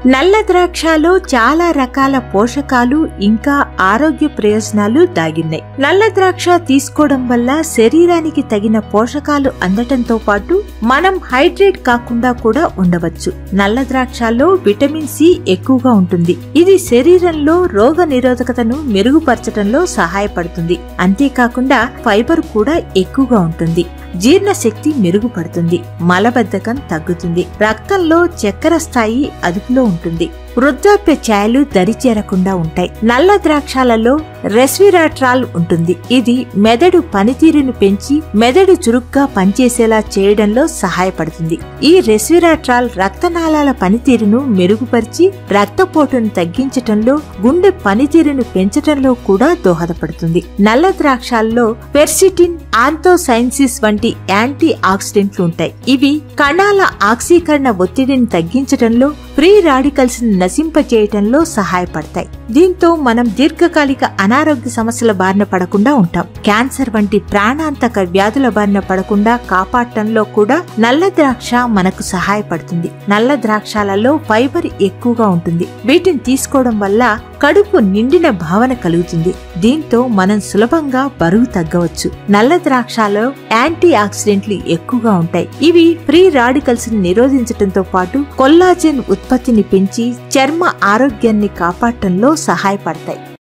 నల్ల ద్రాక్షలో చాలా రకాల పోషకాలు ఇంకా ఆరోగ్య ప్రయోజనాలు దాగిన్నాయి. నల్ల ద్రాక్ష తీసుకోవడం వల్ల శరీరానికి తగిన పోషకాలు అందటంతో పాటు మనం హైడ్రేట్ కాకుండా కూడా ఉండవచ్చు. నల్ల ద్రాక్షలో విటమిన్ సి ఎక్కువగా ఉంటుంది. ఇది శరీరంలో రోగ నిరోధకతను మెరుగుపరచడంలో సహాయపడుతుంది. అంతేకాకుండా ఫైబర్ కూడా ఎక్కువగా ఉంటుంది. జీర్ణశక్తి మెరుగుపడుతుంది. మలబద్ధకం తగ్గుతుంది. రక్తంలో చక్కెర స్థాయి అదుపులో ఉంటుంది. వృద్ధాప్య ఛాయలు దరిచేరకుండా ఉంటాయి. నల్ల ద్రాక్షలలో రెస్విరాట్రాల్ ఉంటుంది. ఇది మెదడు పనితీరును పెంచి మెదడు చురుగ్గా పనిచేసేలా చేయడంలో సహాయపడుతుంది. ఈ రెస్విరాట్రాల్ రక్తనాళాల పనితీరును మెరుగుపరిచి రక్తపోటును తగ్గించటంలో, గుండె పనితీరును పెంచటంలో కూడా దోహదపడుతుంది. నల్ల ద్రాక్షల్లో పెర్సిటిన్, ఆంథోసైన్సిస్ వంటి యాంటీ ఆక్సిడెంట్లు ఉంటాయి. ఇవి కణాల ఆక్సీకరణ ఒత్తిడిని తగ్గించటంలో, ఫ్రీ రాడికల్స్ ని నశింపచేయటంలో సహాయపడతాయి. దీంతో మనం దీర్ఘకాలిక అనారోగ్య సమస్యల బారిన పడకుండా ఉంటాం. క్యాన్సర్ వంటి ప్రాణాంతక వ్యాధుల బారిన పడకుండా కాపాడటంలో కూడా నల్ల ద్రాక్ష మనకు సహాయపడుతుంది. నల్ల ద్రాక్షలలో ఫైబర్ ఎక్కువగా ఉంటుంది. వీటిని తీసుకోవడం వల్ల కడుపు నిండిన భావన కలుగుతుంది. దీంతో మనం సులభంగా బరువు తగ్గవచ్చు. నల్ల ద్రాక్షలో యాంటీ ఆక్సిడెంట్లు ఎక్కువగా ఉంటాయి. ఇవి ఫ్రీ రాడికల్స్ ని నిరోధించడంతో పాటు కొల్లాజెన్ ఉత్పత్తిని పెంచి చర్మ ఆరోగ్యాన్ని కాపాడటంలో సహాయపడతాయి.